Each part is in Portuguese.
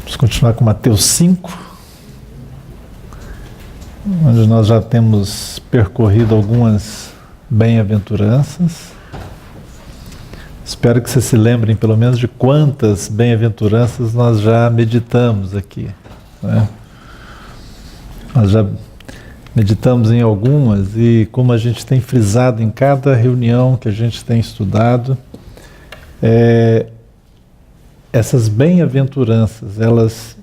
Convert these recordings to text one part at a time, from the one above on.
Vamos continuar com Mateus 5, onde nós já temos percorrido algumas bem-aventuranças. Espero que vocês se lembrem pelo menos de quantas bem-aventuranças nós já meditamos aqui, né? Nós já meditamos em algumas e, como a gente tem frisado em cada reunião que a gente tem estudado, essas bem-aventuranças, elas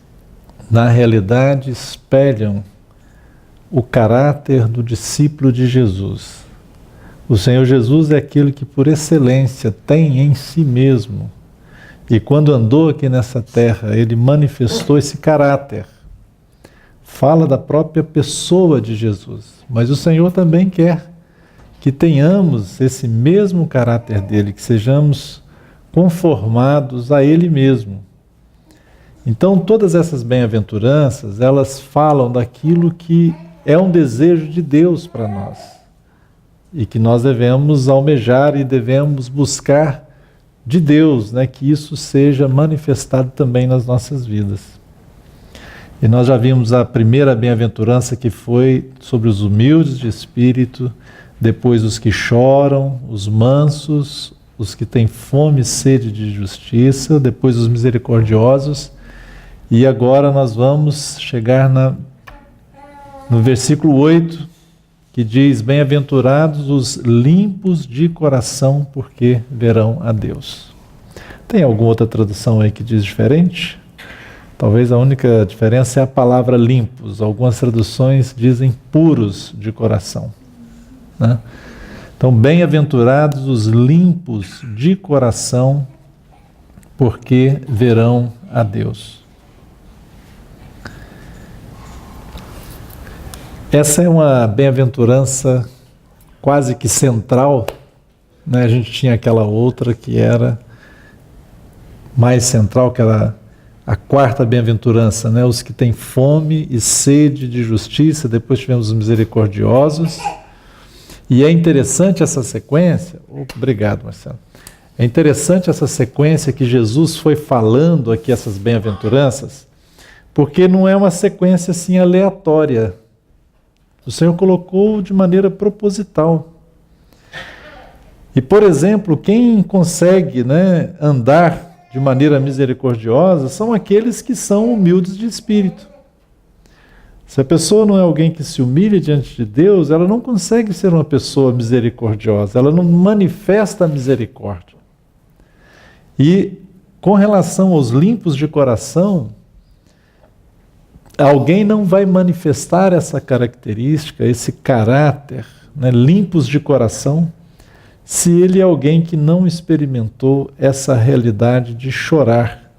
na realidade espelham o caráter do discípulo de Jesus. O Senhor Jesus é aquele que por excelência tem em si mesmo, e quando andou aqui nessa terra, ele manifestou esse caráter. Fala da própria pessoa de Jesus, mas o Senhor também quer que tenhamos esse mesmo caráter dele, que sejamos conformados a ele mesmo. Então, todas essas bem-aventuranças, elas falam daquilo que é um desejo de Deus para nós e que nós devemos almejar e devemos buscar de Deus, né, que isso seja manifestado também nas nossas vidas. E nós já vimos a primeira bem-aventurança, que foi sobre os humildes de espírito, depois os que choram, os mansos, os que têm fome e sede de justiça, depois os misericordiosos, e agora nós vamos chegar no versículo 8, que diz: bem-aventurados os limpos de coração, porque verão a Deus. Tem alguma outra tradução aí que diz diferente? Talvez a única diferença é a palavra limpos. Algumas traduções dizem puros de coração, né? Então, bem-aventurados os limpos de coração, porque verão a Deus. Essa é uma bem-aventurança quase que central, né? A gente tinha aquela outra que era mais central, que era a quarta bem-aventurança, né? Os que têm fome e sede de justiça. Depois tivemos os misericordiosos. E é interessante essa sequência. Obrigado, Marcelo. É interessante essa sequência que Jesus foi falando aqui, essas bem-aventuranças, porque não é uma sequência assim aleatória. O Senhor colocou de maneira proposital. E, por exemplo, quem consegue, né, andar de maneira misericordiosa são aqueles que são humildes de espírito. Se a pessoa não é alguém que se humilha diante de Deus, ela não consegue ser uma pessoa misericordiosa, ela não manifesta a misericórdia. E com relação aos limpos de coração, alguém não vai manifestar essa característica, esse caráter, né, limpos de coração, se ele é alguém que não experimentou essa realidade de chorar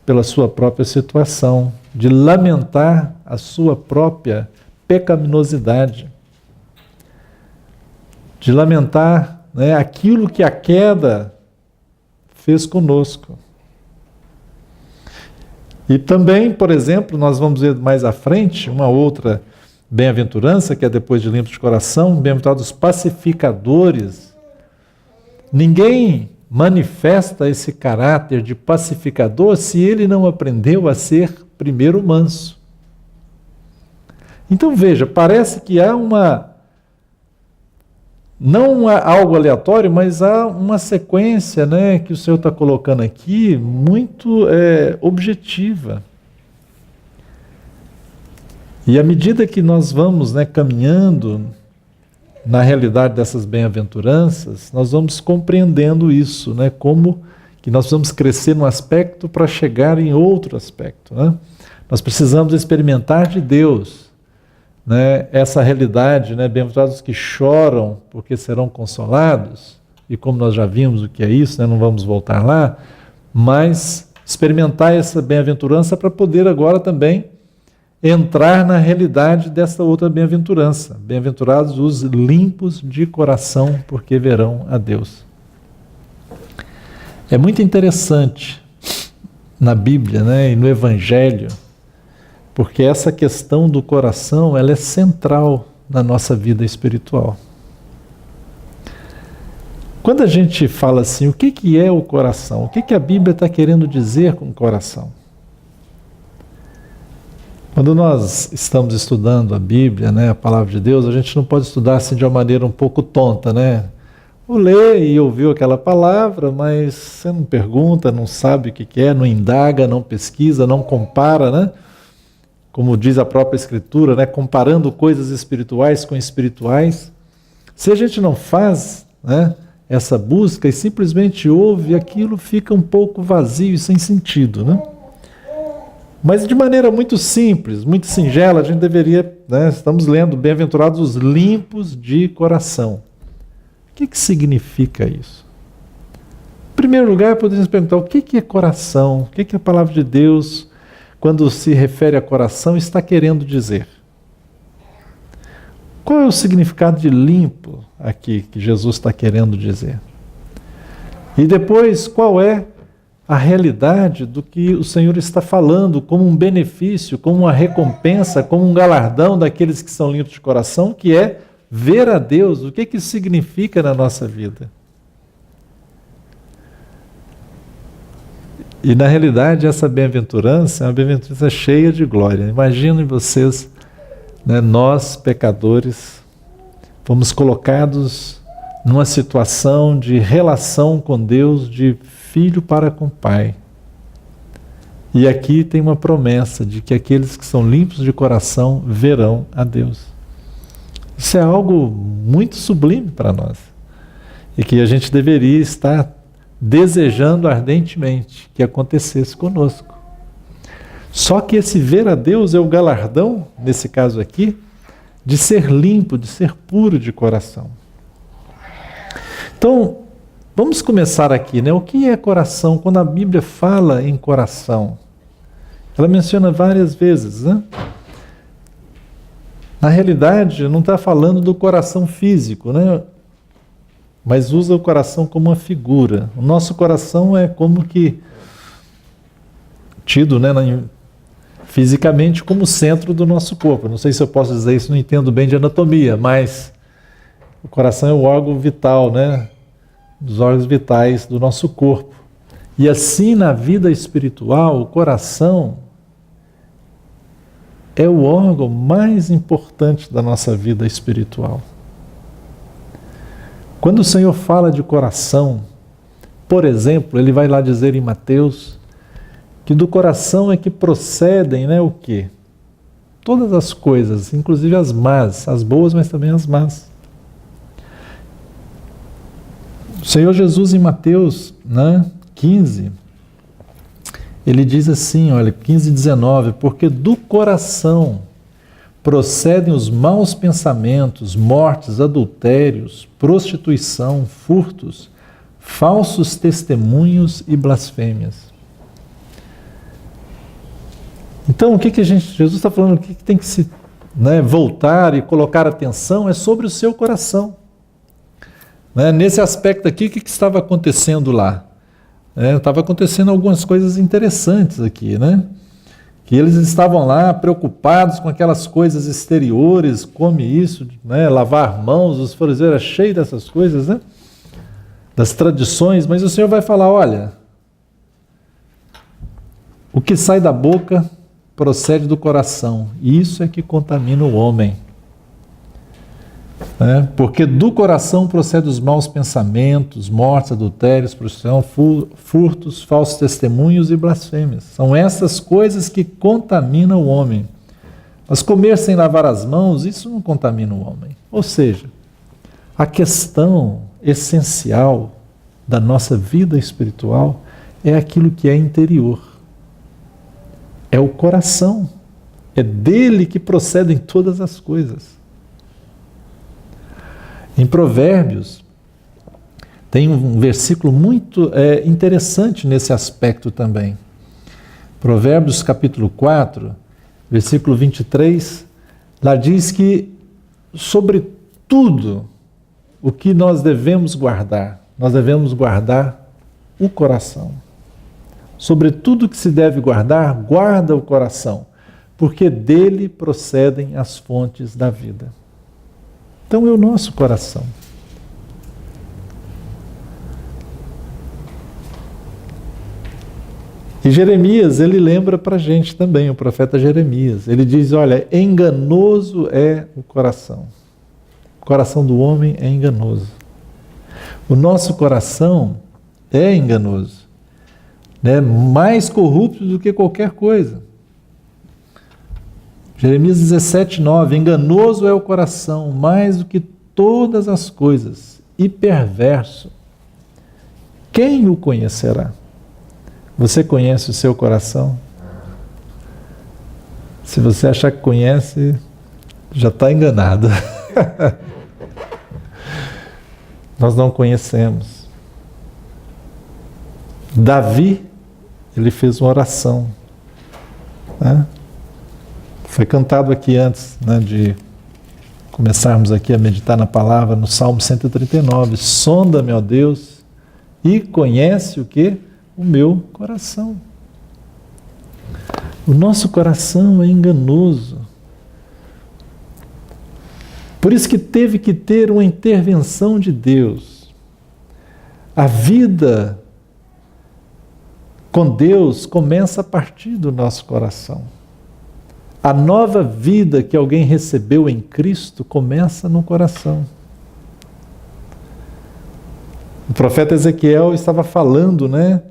pela sua própria situação, de lamentar a sua própria pecaminosidade, de lamentar, né, aquilo que a queda fez conosco. E também, por exemplo, nós vamos ver mais à frente uma outra bem-aventurança, que é depois de limpos de coração, bem-aventurados pacificadores. Ninguém manifesta esse caráter de pacificador se ele não aprendeu a ser primeiro manso. Então veja, parece que há não há algo aleatório, mas há uma sequência, né, que o Senhor está colocando aqui, muito objetiva. E à medida que nós vamos, né, caminhando na realidade dessas bem-aventuranças, nós vamos compreendendo isso, né, como que nós vamos crescer num aspecto para chegar em outro aspecto, né? Nós precisamos experimentar de Deus, né, essa realidade, né, bem-aventurados os que choram porque serão consolados, e como nós já vimos o que é isso, né, não vamos voltar lá, mas experimentar essa bem-aventurança para poder agora também entrar na realidade dessa outra bem-aventurança. Bem-aventurados os limpos de coração, porque verão a Deus. É muito interessante na Bíblia, né, e no Evangelho, porque essa questão do coração, ela é central na nossa vida espiritual. Quando a gente fala assim, o que é o coração? O que a Bíblia está querendo dizer com o coração? Quando nós estamos estudando a Bíblia, né, a palavra de Deus, a gente não pode estudar assim de uma maneira um pouco tonta, né? Ou lê e ouviu aquela palavra, mas você não pergunta, não sabe o que é, não indaga, não pesquisa, não compara, né? Como diz a própria Escritura, né, comparando coisas espirituais com espirituais. Se a gente não faz, né, essa busca e simplesmente ouve, aquilo fica um pouco vazio e sem sentido, né? Mas de maneira muito simples, muito singela, a gente deveria, né, estamos lendo, bem-aventurados os limpos de coração. O que significa isso? Em primeiro lugar, podemos perguntar o que é coração, o que a palavra de Deus, quando se refere a coração, está querendo dizer. Qual é o significado de limpo aqui que Jesus está querendo dizer? E depois, qual é a realidade do que o Senhor está falando como um benefício, como uma recompensa, como um galardão daqueles que são limpos de coração, que é ver a Deus? O que isso significa na nossa vida? E na realidade essa bem-aventurança é uma bem-aventurança cheia de glória. Imaginem vocês, né, nós pecadores, fomos colocados numa situação de relação com Deus, de filho para com pai. E aqui tem uma promessa de que aqueles que são limpos de coração verão a Deus. Isso é algo muito sublime para nós. E que a gente deveria estar desejando ardentemente que acontecesse conosco. Só que esse ver a Deus é o galardão, nesse caso aqui, de ser limpo, de ser puro de coração. Então, vamos começar aqui, né? O que é coração? Quando a Bíblia fala em coração, ela menciona várias vezes, né? Na realidade, não está falando do coração físico, né? Mas usa o coração como uma figura. O nosso coração é como que tido, né, fisicamente como o centro do nosso corpo. Não sei se eu posso dizer isso, não entendo bem de anatomia, mas o coração é o órgão vital, né? Dos órgãos vitais do nosso corpo. E assim, na vida espiritual, o coração é o órgão mais importante da nossa vida espiritual. Quando o Senhor fala de coração, por exemplo, ele vai lá dizer em Mateus que do coração é que procedem, né, o quê? Todas as coisas, inclusive as más, as boas, mas também as más. O Senhor Jesus em Mateus, né, 15, ele diz assim, olha, 15:19, porque do coração procedem os maus pensamentos, mortes, adultérios, prostituição, furtos, falsos testemunhos e blasfêmias. Então, o que Jesus está falando, o que tem que se, né, voltar e colocar atenção é sobre o seu coração. Né? Nesse aspecto aqui, o que estava acontecendo lá? Estava acontecendo algumas coisas interessantes aqui, né? Que eles estavam lá preocupados com aquelas coisas exteriores, come isso, né, lavar mãos, os fariseus eram cheios dessas coisas, né, das tradições, mas o Senhor vai falar, olha, o que sai da boca procede do coração, e isso é que contamina o homem. Porque do coração procedem os maus pensamentos, mortes, adultérios, prostituição, furtos, falsos testemunhos e blasfêmias. São essas coisas que contaminam o homem. Mas comer sem lavar as mãos, isso não contamina o homem. Ou seja, a questão essencial da nossa vida espiritual é aquilo que é interior. É o coração. É dele que procedem todas as coisas. Em Provérbios, tem um versículo muito interessante nesse aspecto também. Provérbios capítulo 4, versículo 23, lá diz que sobre tudo o que nós devemos guardar o coração. Sobre tudo que se deve guardar, guarda o coração, porque dele procedem as fontes da vida. Então é o nosso coração. E Jeremias, ele lembra para a gente também, o profeta Jeremias. Ele diz, olha, enganoso é o coração. O coração do homem é enganoso. O nosso coração é enganoso, né? Mais corrupto do que qualquer coisa. Jeremias 17:9, enganoso é o coração, mais do que todas as coisas, e perverso. Quem o conhecerá? Você conhece o seu coração? Se você achar que conhece, já está enganado. Nós não conhecemos. Davi, ele fez uma oração, né? Foi cantado aqui antes, né, de começarmos aqui a meditar na palavra, no Salmo 139. Sonda-me, ó Deus, e conhece o quê? O meu coração. O nosso coração é enganoso. Por isso que teve que ter uma intervenção de Deus. A vida com Deus começa a partir do nosso coração. A nova vida que alguém recebeu em Cristo começa no coração. O profeta Ezequiel estava falando, né,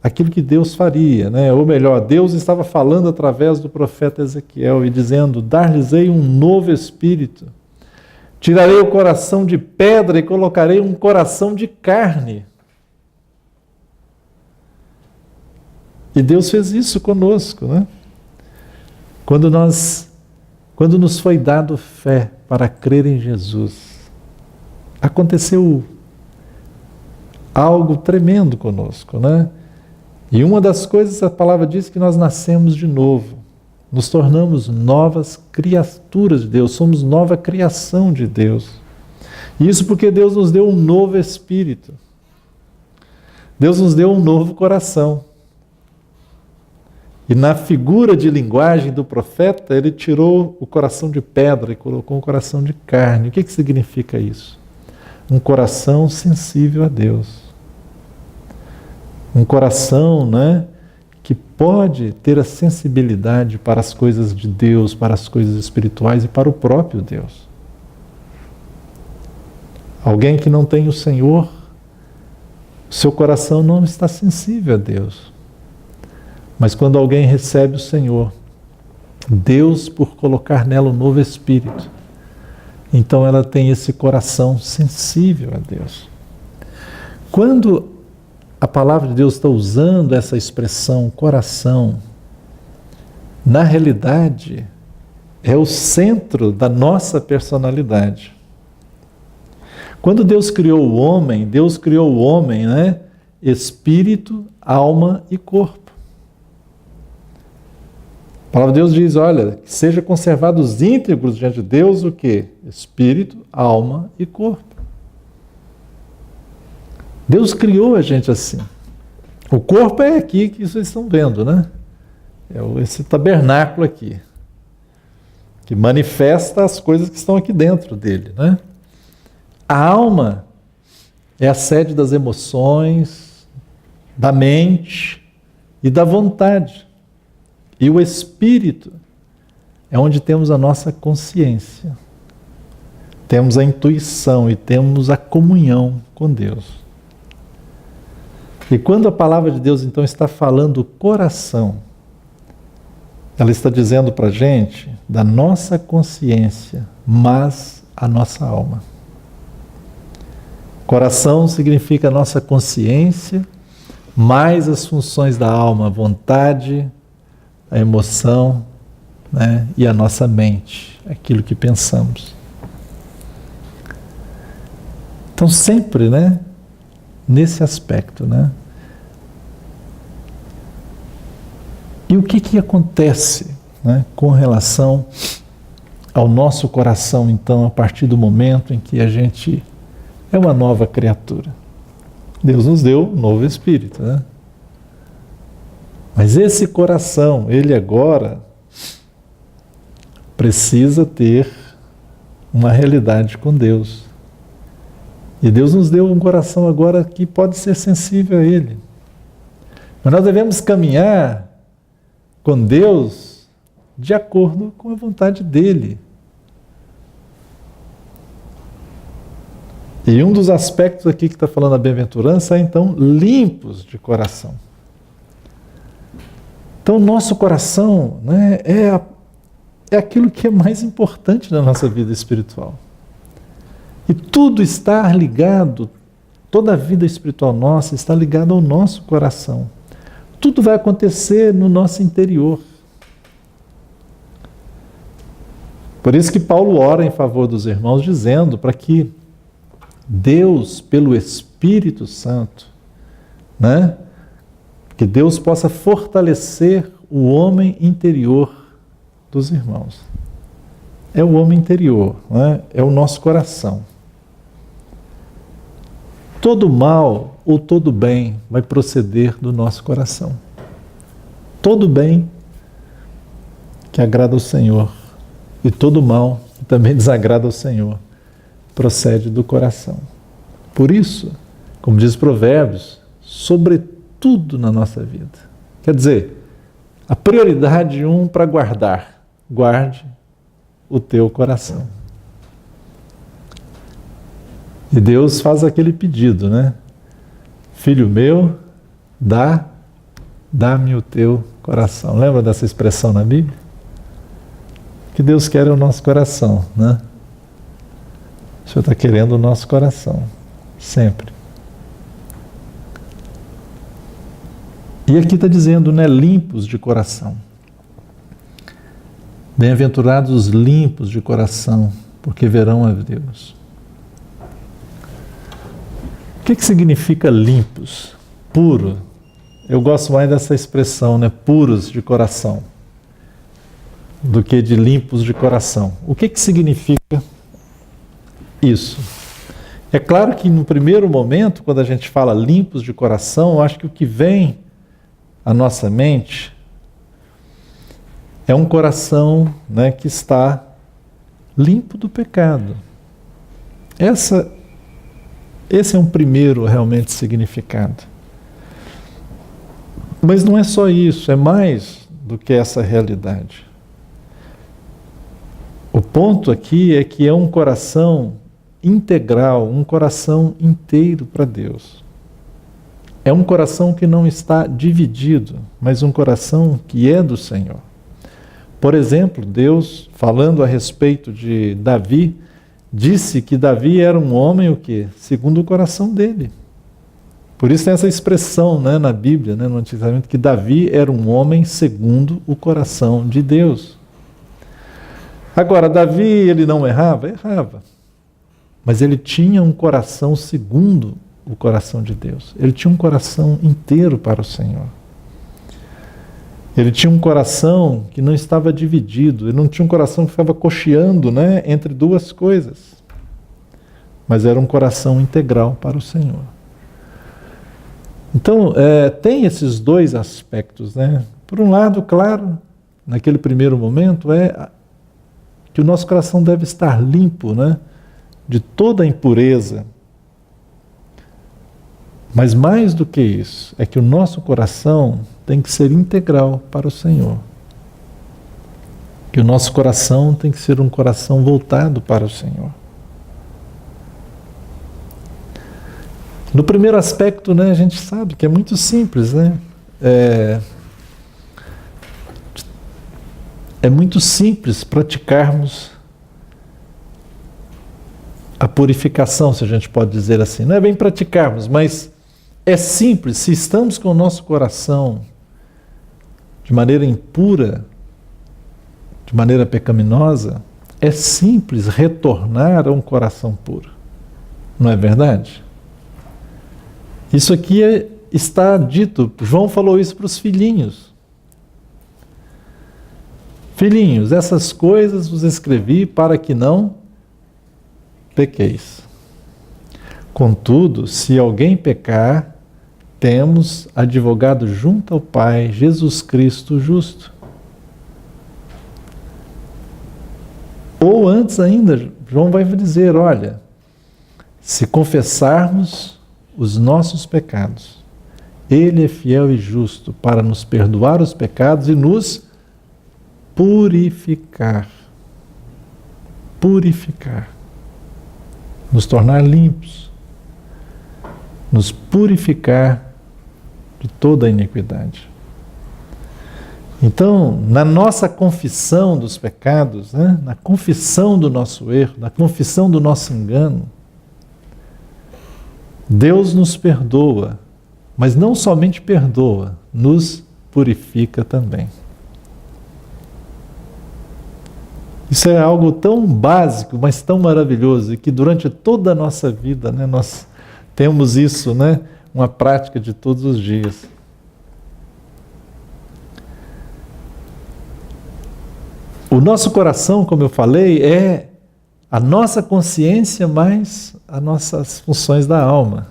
aquilo que Deus faria, né? Ou melhor, Deus estava falando através do profeta Ezequiel e dizendo, dar-lhes-ei um novo espírito, tirarei o coração de pedra e colocarei um coração de carne. E Deus fez isso conosco, né? Quando nos foi dado fé para crer em Jesus, aconteceu algo tremendo conosco, né? E uma das coisas, a palavra diz que nós nascemos de novo, nos tornamos novas criaturas de Deus, somos nova criação de Deus. E isso porque Deus nos deu um novo espírito, Deus nos deu um novo coração. E na figura de linguagem do profeta, ele tirou o coração de pedra e colocou um coração de carne. O que significa isso? Um coração sensível a Deus. Um coração, né, que pode ter a sensibilidade para as coisas de Deus, para as coisas espirituais e para o próprio Deus. Alguém que não tem o Senhor, seu coração não está sensível a Deus. Mas quando alguém recebe o Senhor, Deus, por colocar nela um novo espírito, então ela tem esse coração sensível a Deus. Quando a palavra de Deus está usando essa expressão coração, na realidade, é o centro da nossa personalidade. Quando Deus criou o homem, né, espírito, alma e corpo. A palavra de Deus diz, olha, que seja conservados íntegros diante de Deus o quê? Espírito, alma e corpo. Deus criou a gente assim. O corpo é aqui que vocês estão vendo, né? É esse tabernáculo aqui, que manifesta as coisas que estão aqui dentro dele, né? A alma é a sede das emoções, da mente e da vontade. E o espírito é onde temos a nossa consciência, temos a intuição e temos a comunhão com Deus. E quando a palavra de Deus então está falando coração, ela está dizendo para a gente da nossa consciência, mas a nossa alma. Coração significa a nossa consciência, mais as funções da alma, a vontade, a emoção, né, e a nossa mente, aquilo que pensamos. Então sempre, né, nesse aspecto, né? E o que acontece, né, com relação ao nosso coração, então, a partir do momento em que a gente é uma nova criatura? Deus nos deu um novo espírito, né? Mas esse coração, ele agora precisa ter uma realidade com Deus. E Deus nos deu um coração agora que pode ser sensível a Ele. Mas nós devemos caminhar com Deus de acordo com a vontade dele. E um dos aspectos aqui que está falando a bem-aventurança é, então, limpos de coração. Então, o nosso coração, né, é aquilo que é mais importante na nossa vida espiritual. E tudo está ligado, toda a vida espiritual nossa está ligada ao nosso coração. Tudo vai acontecer no nosso interior. Por isso que Paulo ora em favor dos irmãos, dizendo para que Deus, pelo Espírito Santo, né, que Deus possa fortalecer o homem interior dos irmãos. É o homem interior, né? É o nosso coração. Todo mal ou todo bem vai proceder do nosso coração. Todo bem que agrada ao Senhor e todo mal que também desagrada ao Senhor procede do coração. Por isso, como diz Provérbios, sobretudo na nossa vida. Quer dizer, a prioridade para guardar. Guarde o teu coração. E Deus faz aquele pedido, né? Filho meu, dá-me o teu coração. Lembra dessa expressão na Bíblia? O que Deus quer é o nosso coração, né? O Senhor está querendo o nosso coração, sempre. E aqui está dizendo, né? Limpos de coração. Bem-aventurados os limpos de coração, porque verão a Deus. O que significa limpos? Puro. Eu gosto mais dessa expressão, né? Puros de coração, do que de limpos de coração. O que significa isso? É claro que no primeiro momento, quando a gente fala limpos de coração, eu acho que o que vem à nossa mente é um coração, né, que está limpo do pecado. Esse é um primeiro realmente significado. Mas não é só isso, é mais do que essa realidade. O ponto aqui é que é um coração integral, um coração inteiro para Deus. É um coração que não está dividido, mas um coração que é do Senhor. Por exemplo, Deus, falando a respeito de Davi, disse que Davi era um homem, o quê? Segundo o coração dele. Por isso tem essa expressão, né, na Bíblia, né, no Antigo Testamento, que Davi era um homem segundo o coração de Deus. Agora, Davi, ele não errava? Errava. Mas ele tinha um coração segundo o coração de Deus. Ele tinha um coração inteiro para o Senhor. Ele tinha um coração que não estava dividido, ele não tinha um coração que ficava cocheando, né, entre duas coisas. Mas era um coração integral para o Senhor. Então, tem esses dois aspectos, né? Por um lado, claro, naquele primeiro momento, é que o nosso coração deve estar limpo, né, de toda a impureza. Mas mais do que isso, é que o nosso coração tem que ser integral para o Senhor. Que o nosso coração tem que ser um coração voltado para o Senhor. No primeiro aspecto, né, a gente sabe que é muito simples, né? É muito simples praticarmos a purificação, se a gente pode dizer assim. Não é bem praticarmos, mas é simples. Se estamos com o nosso coração de maneira impura, de maneira pecaminosa, é simples retornar a um coração puro. Não é verdade? Isso aqui está dito. João falou isso para os filhinhos. Filhinhos, essas coisas vos escrevi para que não pequeis. Contudo, se alguém pecar, temos advogado junto ao Pai, Jesus Cristo justo. Ou antes ainda, João vai dizer, olha, se confessarmos os nossos pecados, Ele é fiel e justo para nos perdoar os pecados e nos purificar. Purificar. Nos tornar limpos. Nos purificar de toda a iniquidade. Então, na nossa confissão dos pecados, né, na confissão do nosso erro, na confissão do nosso engano, Deus nos perdoa, mas não somente perdoa, nos purifica também. Isso é algo tão básico, mas tão maravilhoso, e que durante toda a nossa vida, né, nós temos isso, né, uma prática de todos os dias. O nosso coração, como eu falei, é a nossa consciência mais as nossas funções da alma.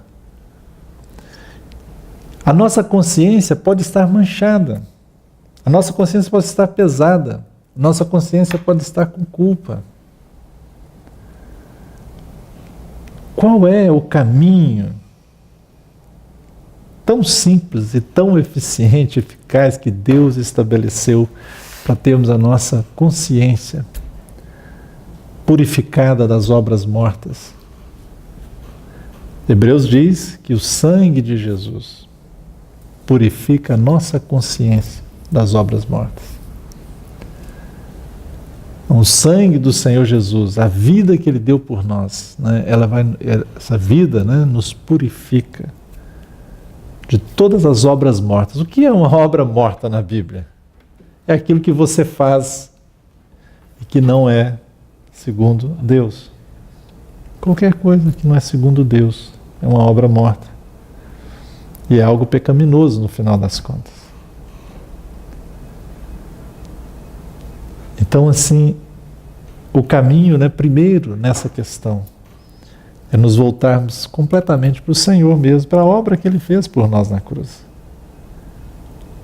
A nossa consciência pode estar manchada. A nossa consciência pode estar pesada. A nossa consciência pode estar com culpa. Qual é o caminho tão simples e tão eficiente, eficaz que Deus estabeleceu para termos a nossa consciência purificada das obras mortas? Hebreus diz que o sangue de Jesus purifica a nossa consciência das obras mortas. O sangue do Senhor Jesus, a vida que Ele deu por nós, né, essa vida, né, nos purifica de todas as obras mortas. O que é uma obra morta na Bíblia? É aquilo que você faz e que não é segundo Deus. Qualquer coisa que não é segundo Deus é uma obra morta. E é algo pecaminoso no final das contas. Então, assim, o caminho, né, primeiro nessa questão é nos voltarmos completamente para o Senhor mesmo, para a obra que Ele fez por nós na cruz.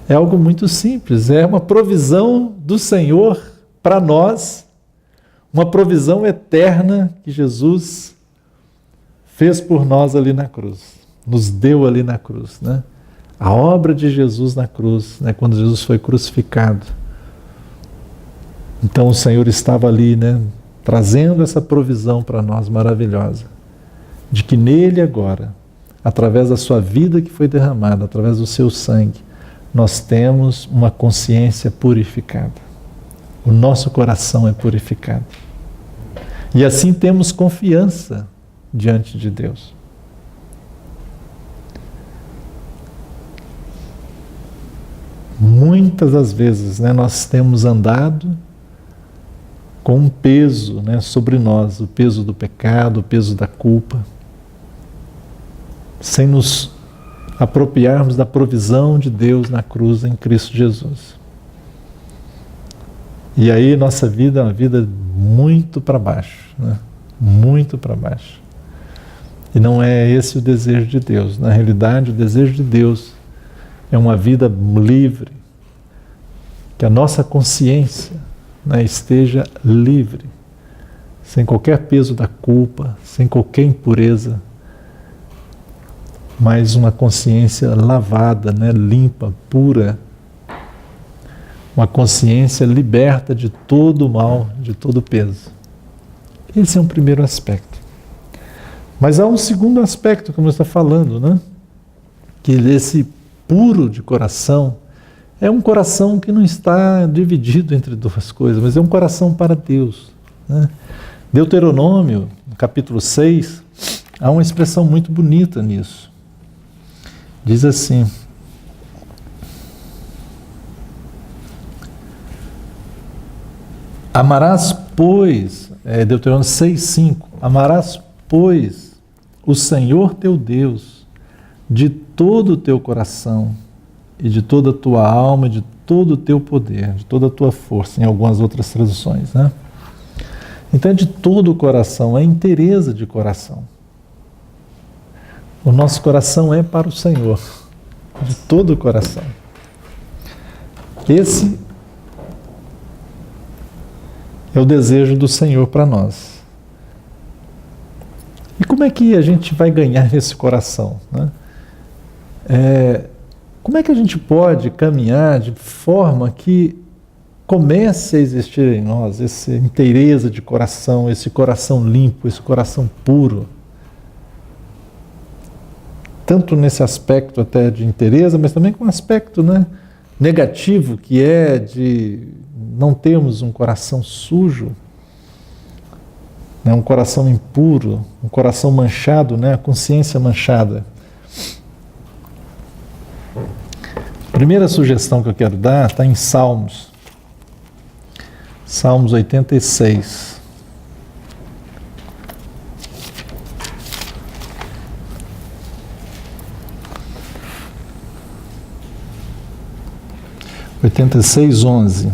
É algo muito simples, é uma provisão do Senhor para nós, uma provisão eterna que Jesus fez por nós ali na cruz, nos deu ali na cruz, né? A obra de Jesus na cruz, né, quando Jesus foi crucificado. Então o Senhor estava ali, né, trazendo essa provisão para nós maravilhosa, de que nele agora, através da sua vida que foi derramada, através do seu sangue, nós temos uma consciência purificada. O nosso coração é purificado. E assim temos confiança diante de Deus. Muitas das vezes, né, nós temos andado com um peso, né, sobre nós, o peso do pecado, o peso da culpa, sem nos apropriarmos da provisão de Deus na cruz em Cristo Jesus. E aí nossa vida é uma vida muito para baixo, né? Muito para baixo. E não é esse o desejo de Deus. Na realidade, o desejo de Deus é uma vida livre, que a nossa consciência, né, esteja livre, sem qualquer peso da culpa, sem qualquer impureza, mas uma consciência lavada, né, limpa, pura, uma consciência liberta de todo o mal, de todo o peso. Esse é um primeiro aspecto. Mas há um segundo aspecto, como está falando, né? Que esse puro de coração é um coração que não está dividido entre duas coisas, mas é um coração para Deus, né? Deuteronômio, no capítulo 6, há uma expressão muito bonita nisso. Diz assim: amarás, pois, Deuteronômio 6,5, amarás, pois, o Senhor teu Deus de todo o teu coração e de toda a tua alma, de todo o teu poder, de toda a tua força, em algumas outras traduções, né? Então é de todo o coração, é inteireza de coração. O nosso coração é para o Senhor, de todo o coração. Esse é o desejo do Senhor para nós. E como é que a gente vai ganhar esse coração, né? como é que a gente pode caminhar de forma que comece a existir em nós essa inteireza de coração, esse coração limpo, esse coração puro? Tanto nesse aspecto até de inteireza, mas também com um aspecto, né, negativo, que é de não termos um coração sujo, né, um coração impuro, um coração manchado, né, a consciência manchada. A primeira sugestão que eu quero dar está em Salmos 86. Oitenta e seis, 11.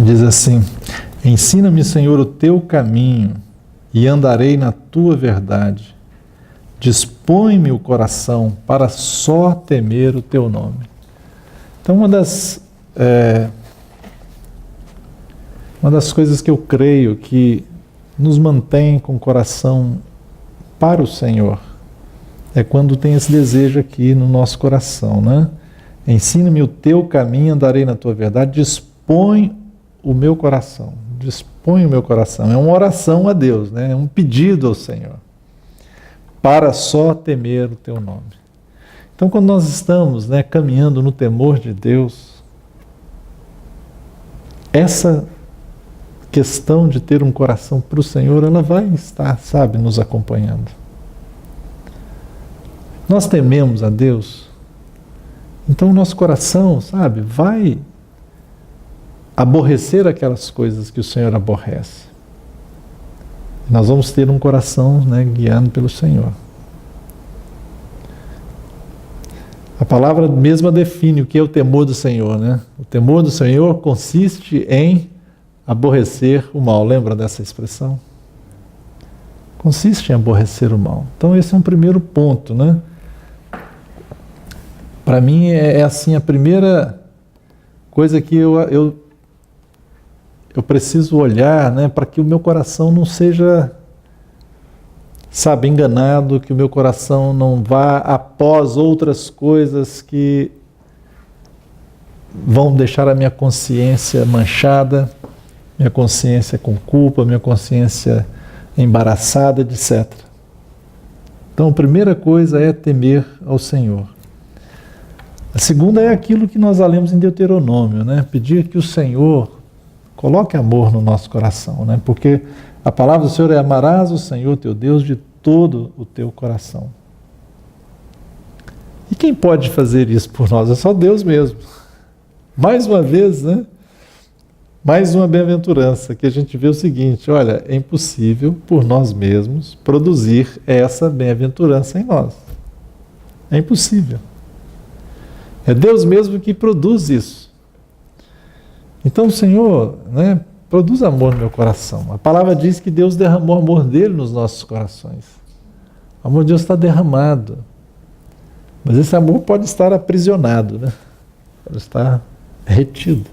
Diz assim: ensina-me, Senhor, o teu caminho, e andarei na tua verdade. Dispõe-me o coração para só temer o teu nome. Então, uma das coisas que eu creio que nos mantém com o coração para o Senhor é quando tem esse desejo aqui no nosso coração, né? Ensina-me o teu caminho, andarei na tua verdade. Dispõe o meu coração. Dispõe o meu coração. É uma oração a Deus, né? É um pedido ao Senhor, para só temer o teu nome. Então, quando nós estamos, né, caminhando no temor de Deus, essa questão de ter um coração para o Senhor, ela vai estar, sabe, nos acompanhando. Nós tememos a Deus, então o nosso coração, sabe, vai aborrecer aquelas coisas que o Senhor aborrece. Nós vamos ter um coração, né, guiado pelo Senhor. A palavra mesma define o que é o temor do Senhor, né? O temor do Senhor consiste em aborrecer o mal. Lembra dessa expressão? Consiste em aborrecer o mal. Então esse é um primeiro ponto, né? Para mim é assim a primeira coisa que eu preciso olhar, né, para que o meu coração não seja, sabe, enganado, que o meu coração não vá após outras coisas que vão deixar a minha consciência manchada, minha consciência com culpa, minha consciência embaraçada, etc. Então, a primeira coisa é temer ao Senhor. A segunda é aquilo que nós lemos em Deuteronômio, né? Pedir que o Senhor coloque amor no nosso coração, né? Porque a palavra do Senhor é: amarás o Senhor teu Deus de todo o teu coração. E quem pode fazer isso por nós? É só Deus mesmo. Mais uma vez, né? Mais uma bem-aventurança, que a gente vê o seguinte: olha, é impossível por nós mesmos produzir essa bem-aventurança em nós. É impossível. É Deus mesmo que produz isso. Então, Senhor, né, produz amor no meu coração. A palavra diz que Deus derramou o amor dele nos nossos corações. O amor de Deus está derramado. Mas esse amor pode estar aprisionado, né? Pode estar retido.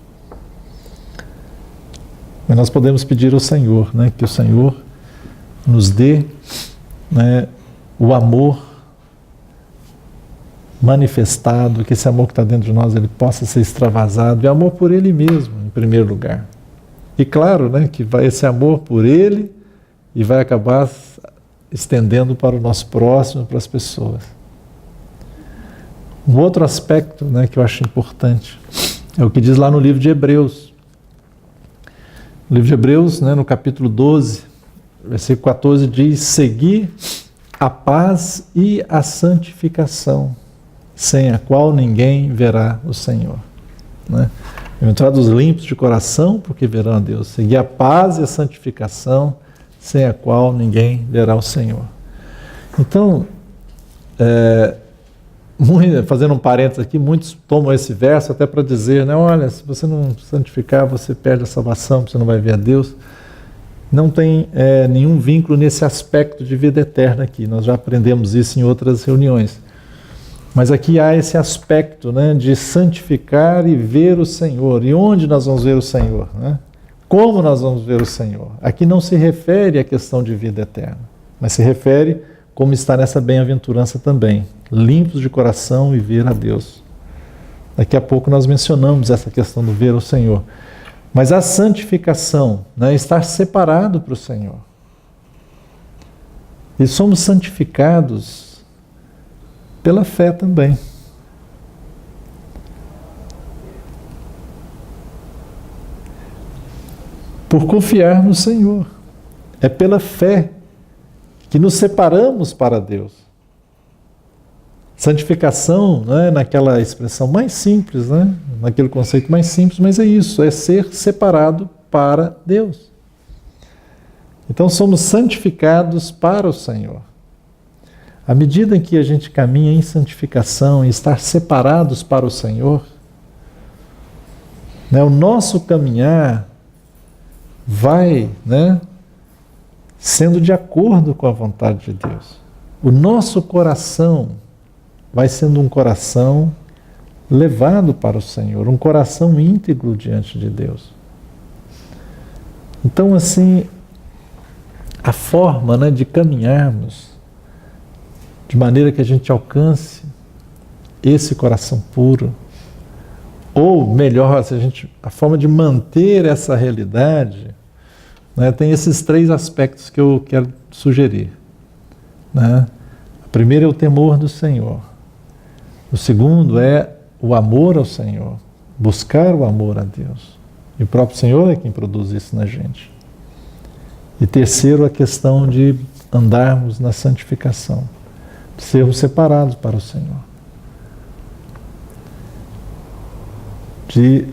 Mas nós podemos pedir ao Senhor, né, que o Senhor nos dê, né, o amor manifestado, que esse amor que está dentro de nós ele possa ser extravasado, e amor por Ele mesmo, em primeiro lugar. E claro, né, que vai esse amor por Ele e vai acabar estendendo para o nosso próximo, para as pessoas. Um outro aspecto, né, que eu acho importante é o que diz lá no livro de Hebreus. No livro de Hebreus, né, no capítulo 12, versículo 14, diz: segui a paz e a santificação, sem a qual ninguém verá o Senhor. Né? Bem-aventurados os limpos de coração, porque verão a Deus. Seguir a paz e a santificação, sem a qual ninguém verá o Senhor. Então, fazendo um parênteses aqui, muitos tomam esse verso até para dizer, né, olha, se você não santificar, você perde a salvação, você não vai ver a Deus. Não tem nenhum vínculo nesse aspecto de vida eterna aqui. Nós já aprendemos isso em outras reuniões. Mas aqui há esse aspecto, né, de santificar e ver o Senhor. E onde nós vamos ver o Senhor? Né? Como nós vamos ver o Senhor? Aqui não se refere à questão de vida eterna, mas se refere como está nessa bem-aventurança também, limpos de coração e ver a Deus. Daqui a pouco nós mencionamos essa questão do ver o Senhor. Mas a santificação, né, estar separado para o Senhor. E somos santificados pela fé também. Por confiar no Senhor. É pela fé que nos separamos para Deus. Santificação, né, naquela expressão mais simples, né, naquele conceito mais simples, mas é isso, é ser separado para Deus. Então somos santificados para o Senhor. À medida em que a gente caminha em santificação e estar separados para o Senhor, né, o nosso caminhar vai, né, sendo de acordo com a vontade de Deus. O nosso coração vai sendo um coração levado para o Senhor, um coração íntegro diante de Deus. Então, assim, a forma, né, de caminharmos de maneira que a gente alcance esse coração puro, ou melhor, a forma de manter essa realidade, né, tem esses 3 aspectos que eu quero sugerir. Né? O primeiro é o temor do Senhor. O segundo é o amor ao Senhor, buscar o amor a Deus. E o próprio Senhor é quem produz isso na gente. E terceiro, a questão de andarmos na santificação, de sermos separados para o Senhor. De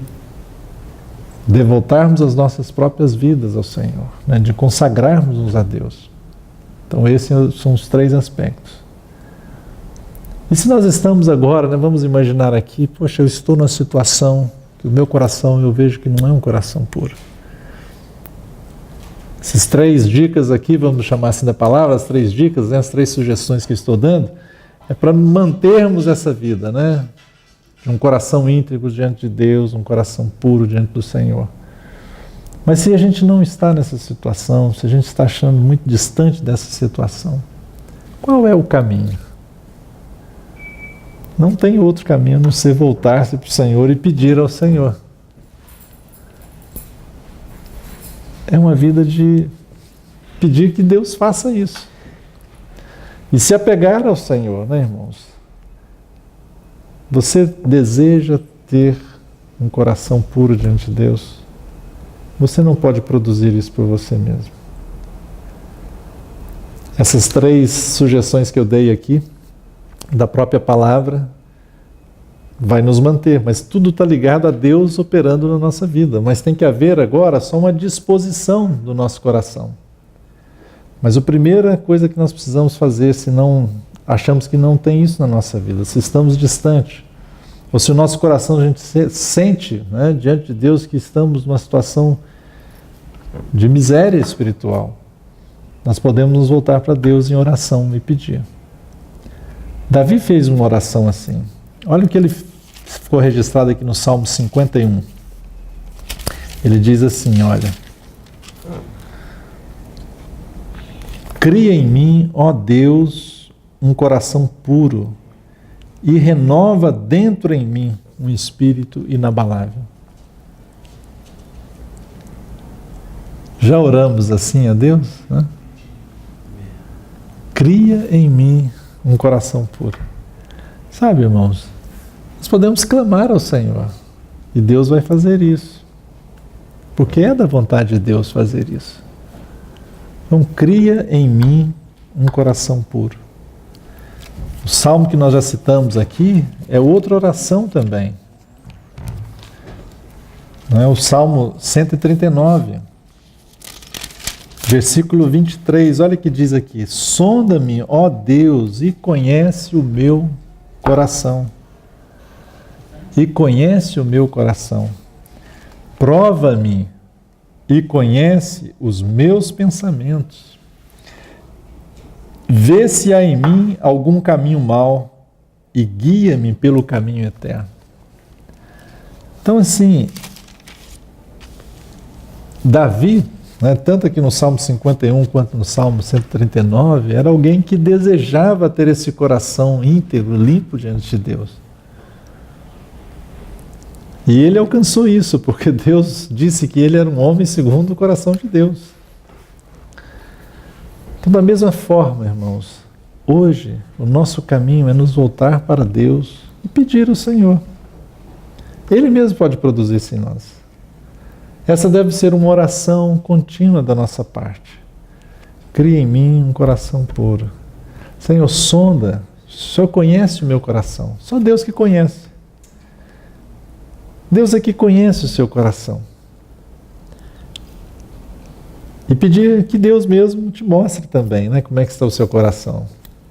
devotarmos as nossas próprias vidas ao Senhor, né? De consagrarmos-nos a Deus. Então esses são os 3 aspectos. E se nós estamos agora, né, vamos imaginar aqui, poxa, eu estou numa situação que o meu coração, eu vejo que não é um coração puro. Essas 3 dicas aqui, vamos chamar assim da palavra, as 3 dicas, né, as 3 sugestões que estou dando, é para mantermos essa vida, né? Um coração íntegro diante de Deus, um coração puro diante do Senhor. Mas se a gente não está nessa situação, se a gente está achando muito distante dessa situação, qual é o caminho? Não tem outro caminho a não ser voltar-se para o Senhor e pedir ao Senhor. É uma vida de pedir que Deus faça isso. E se apegar ao Senhor, né, irmãos? Você deseja ter um coração puro diante de Deus? Você não pode produzir isso por você mesmo. Essas 3 sugestões que eu dei aqui, da própria palavra, vai nos manter, mas tudo está ligado a Deus operando na nossa vida. Mas tem que haver agora só uma disposição do nosso coração. Mas a primeira coisa que nós precisamos fazer, se não achamos que não tem isso na nossa vida, se estamos distantes, ou se o nosso coração a gente sente, né, diante de Deus que estamos numa situação de miséria espiritual, nós podemos nos voltar para Deus em oração e pedir. Davi fez uma oração assim. Olha o que ele ficou registrado aqui no Salmo 51. Ele diz assim, olha: cria em mim, ó Deus, um coração puro e renova dentro em mim um espírito inabalável. Já oramos assim a Deus? Né? Cria em mim um coração puro. Sabe, irmãos, nós podemos clamar ao Senhor e Deus vai fazer isso, porque é da vontade de Deus fazer isso. Então, cria em mim um coração puro. O salmo que nós já citamos aqui é outra oração também. Não é? O Salmo 139, versículo 23, olha o que diz aqui: sonda-me, ó Deus, e conhece o meu coração. E conhece o meu coração. Prova-me e conhece os meus pensamentos. Vê se há em mim algum caminho mau e guia-me pelo caminho eterno. Então, assim, Davi, né, tanto aqui no Salmo 51 quanto no Salmo 139, era alguém que desejava ter esse coração íntegro, limpo diante de Deus. E ele alcançou isso, porque Deus disse que ele era um homem segundo o coração de Deus. Então, da mesma forma, irmãos, hoje o nosso caminho é nos voltar para Deus e pedir ao Senhor. Ele mesmo pode produzir isso em nós. Essa deve ser uma oração contínua da nossa parte. Cria em mim um coração puro. Senhor, sonda, o Senhor conhece o meu coração. Só Deus que conhece. Deus é que conhece o seu coração. E pedir que Deus mesmo te mostre também, né, como é que está o seu coração.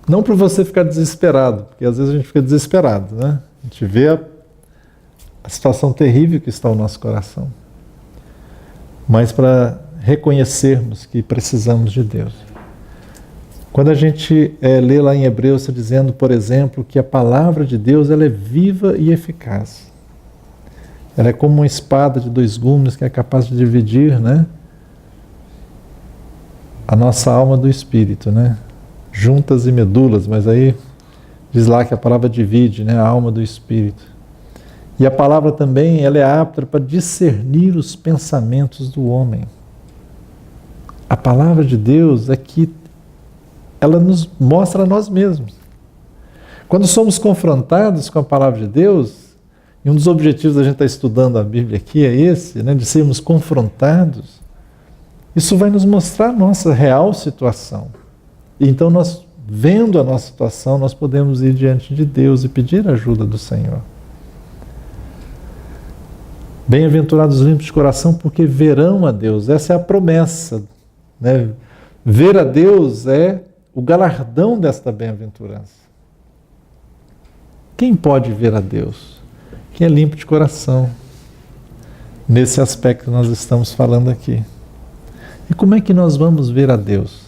Não para você ficar desesperado, porque às vezes a gente fica desesperado, né? A gente vê a situação terrível que está o nosso coração. Mas para reconhecermos que precisamos de Deus. Quando a gente lê lá em Hebreus, está dizendo, por exemplo, que a palavra de Deus ela é viva e eficaz. Ela é como uma espada de 2 gumes que é capaz de dividir, né, a nossa alma do espírito, né? Juntas e medulas, mas aí diz lá que a palavra divide, né, a alma do espírito. E a palavra também ela é apta para discernir os pensamentos do homem. A palavra de Deus é que ela nos mostra a nós mesmos. Quando somos confrontados com a palavra de Deus, e um dos objetivos da gente estar estudando a Bíblia aqui é esse, né, de sermos confrontados, isso vai nos mostrar a nossa real situação. E então nós, vendo a nossa situação, nós podemos ir diante de Deus e pedir a ajuda do Senhor. Bem-aventurados os limpos de coração, porque verão a Deus. Essa é a promessa, né? Ver a Deus é o galardão desta bem-aventurança. Quem pode ver a Deus? Quem é limpo de coração. Nesse aspecto nós estamos falando aqui. E como é que nós vamos ver a Deus?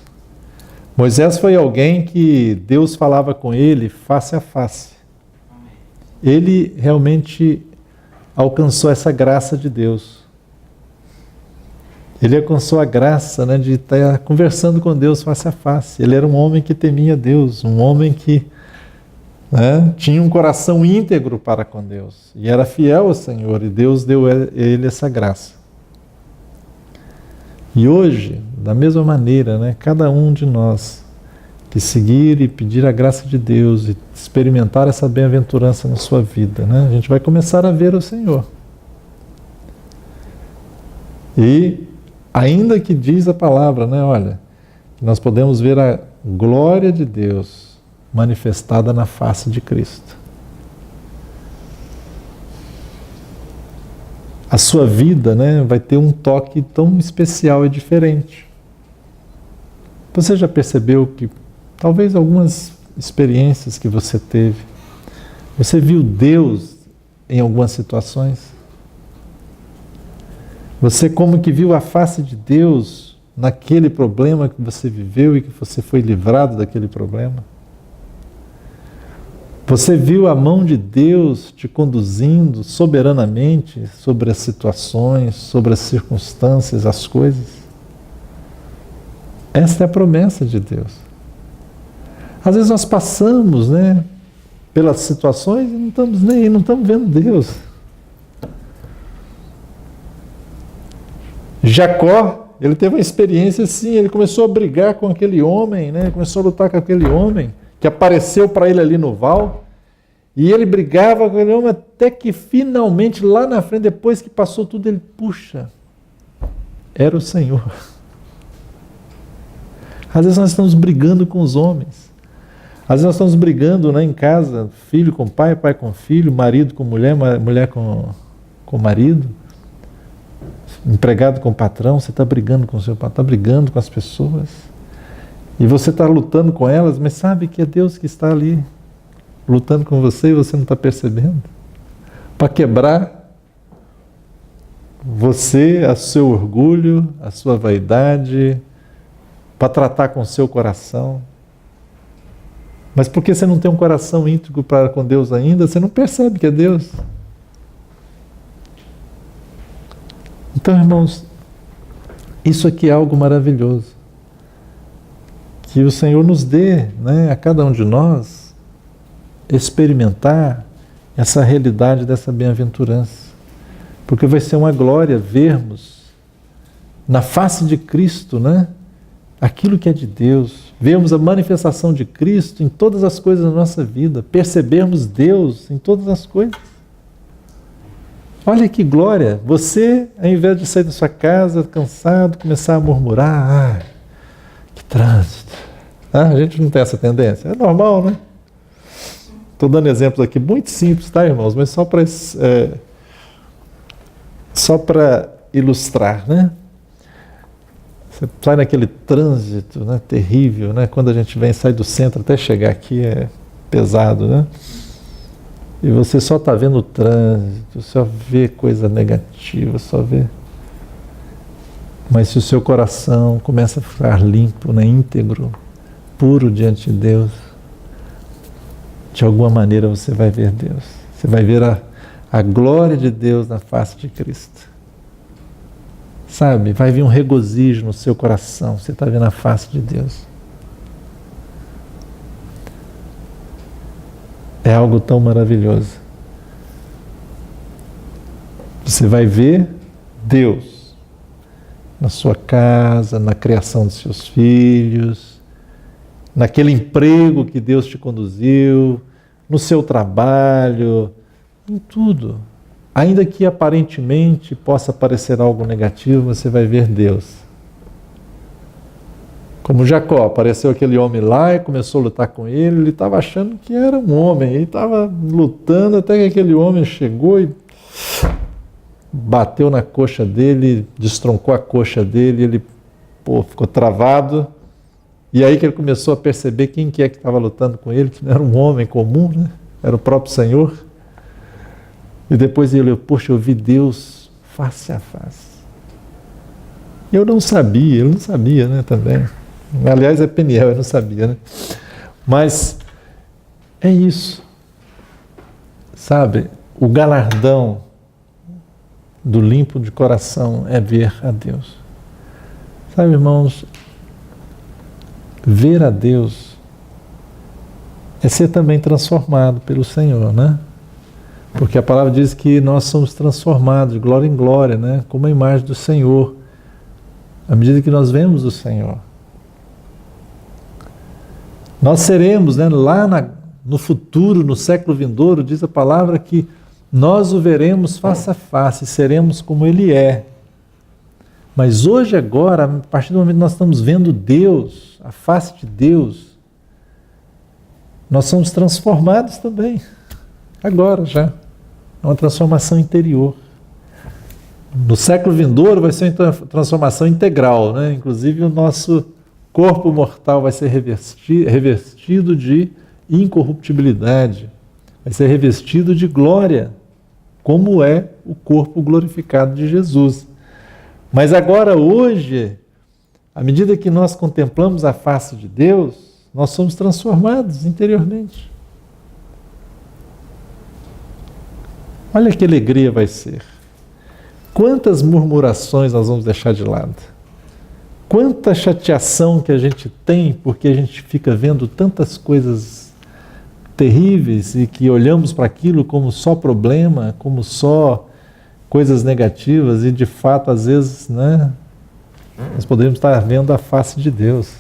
Moisés foi alguém que Deus falava com ele face a face. Ele realmente alcançou essa graça de Deus. Ele alcançou a graça, né, de estar conversando com Deus face a face. Ele era um homem que temia Deus, um homem que, né, tinha um coração íntegro para com Deus. E era fiel ao Senhor, e Deus deu a ele essa graça. E hoje, da mesma maneira, né, cada um de nós que seguir e pedir a graça de Deus e experimentar essa bem-aventurança na sua vida, né, a gente vai começar a ver o Senhor. E ainda que diz a palavra, né, olha, nós podemos ver a glória de Deus manifestada na face de Cristo. A sua vida, né, vai ter um toque tão especial e diferente. Você já percebeu que talvez algumas experiências que você teve, você viu Deus em algumas situações? Você como que viu a face de Deus naquele problema que você viveu e que você foi livrado daquele problema? Você viu a mão de Deus te conduzindo soberanamente sobre as situações, sobre as circunstâncias, as coisas? Esta é a promessa de Deus. Às vezes nós passamos, né, pelas situações e não estamos nem aí, não estamos vendo Deus. Jacó, ele teve uma experiência assim, ele começou a brigar com aquele homem, né, começou a lutar com aquele homem que apareceu para ele ali no val, e ele brigava com aquele homem até que finalmente, lá na frente, depois que passou tudo, ele, puxa, era o Senhor. Às vezes nós estamos brigando com os homens, às vezes nós estamos brigando, né, em casa, filho com pai, pai com filho, marido com mulher, mulher com marido, empregado com patrão, você está brigando com o seu patrão, está brigando com as pessoas. E você está lutando com elas, mas sabe que é Deus que está ali lutando com você e você não está percebendo? Para quebrar você, o seu orgulho, a sua vaidade, para tratar com o seu coração. Mas porque você não tem um coração íntegro para com Deus ainda, você não percebe que é Deus. Então, irmãos, Isso aqui é algo maravilhoso. Que o Senhor nos dê, né, a cada um de nós, experimentar essa realidade dessa bem-aventurança. Porque vai ser uma glória vermos na face de Cristo, né, aquilo que é de Deus. Vermos a manifestação de Cristo em todas as coisas da nossa vida. Percebermos Deus em todas as coisas. Olha que glória! Você, ao invés de sair da sua casa cansado, começar a murmurar, que trânsito. A gente não tem essa tendência? É normal, né? Estou dando exemplos aqui muito simples, tá, irmãos? Mas só para ilustrar, né? Você sai naquele trânsito, né, terrível, né? Quando a gente sai do centro até chegar aqui é pesado, né? E você só está vendo o trânsito, só vê coisa negativa, só vê. Mas se o seu coração começa a ficar limpo, né, íntegro, puro diante de Deus, de alguma maneira você vai ver Deus. Você vai ver a glória de Deus na face de Cristo. Sabe? Vai vir um regozijo no seu coração. Você está vendo a face de Deus. É algo tão maravilhoso. Você vai ver Deus na sua casa, na criação dos seus filhos, naquele emprego que Deus te conduziu, no seu trabalho, em tudo. Ainda que aparentemente possa parecer algo negativo, você vai ver Deus. Como Jacó, apareceu aquele homem lá e começou a lutar com ele estava achando que era um homem, ele estava lutando até que aquele homem chegou e bateu na coxa dele, destroncou a coxa dele, ele ficou travado, e aí que ele começou a perceber quem que é que estava lutando com ele, que não era um homem comum, né? Era o próprio Senhor. E depois ele olhou, poxa, eu vi Deus face a face. Eu não sabia, ele não sabia, né, também. Aliás, é Peniel, eu não sabia, né? Mas é isso. Sabe, o galardão do limpo de coração é ver a Deus. Sabe, irmãos, ver a Deus é ser também transformado pelo Senhor, né? Porque a palavra diz que nós somos transformados de glória em glória, né? Como a imagem do Senhor, à medida que nós vemos o Senhor. Nós seremos, né, lá no futuro, no século vindouro, diz a palavra que nós o veremos face a face, seremos como Ele é. Mas hoje, agora, a partir do momento que nós estamos vendo Deus, a face de Deus, nós somos transformados também. Agora já. É uma transformação interior. No século vindouro vai ser uma transformação integral, né? Inclusive o nosso corpo mortal vai ser revestido de incorruptibilidade, vai ser revestido de glória, como é o corpo glorificado de Jesus. Mas agora, hoje, à medida que nós contemplamos a face de Deus, nós somos transformados interiormente. Olha que alegria vai ser. Quantas murmurações nós vamos deixar de lado. Quanta chateação que a gente tem porque a gente fica vendo tantas coisas terríveis e que olhamos para aquilo como só problema, como só coisas negativas e de fato às vezes, né, nós poderíamos estar vendo a face de Deus.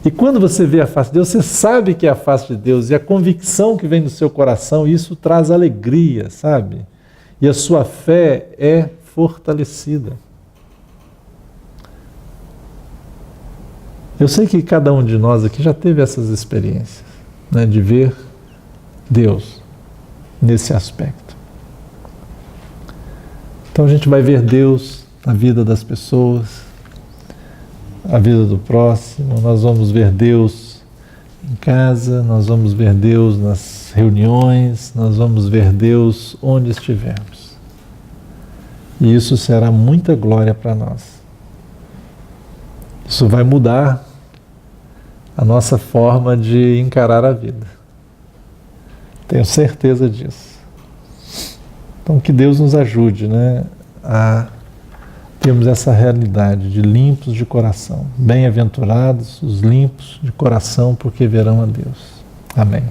E quando você vê a face de Deus, você sabe que é a face de Deus e a convicção que vem do seu coração, isso traz alegria, sabe? E a sua fé é fortalecida. Eu sei que cada um de nós aqui já teve essas experiências, né, de ver Deus nesse aspecto. Então a gente vai ver Deus na vida das pessoas, a vida do próximo, nós vamos ver Deus em casa, nós vamos ver Deus nas reuniões, nós vamos ver Deus onde estivermos. E isso será muita glória para nós. Isso vai mudar a nossa forma de encarar a vida. Tenho certeza disso. Então que Deus nos ajude, né, a temos essa realidade de limpos de coração. Bem-aventurados os limpos de coração, porque verão a Deus. Amém.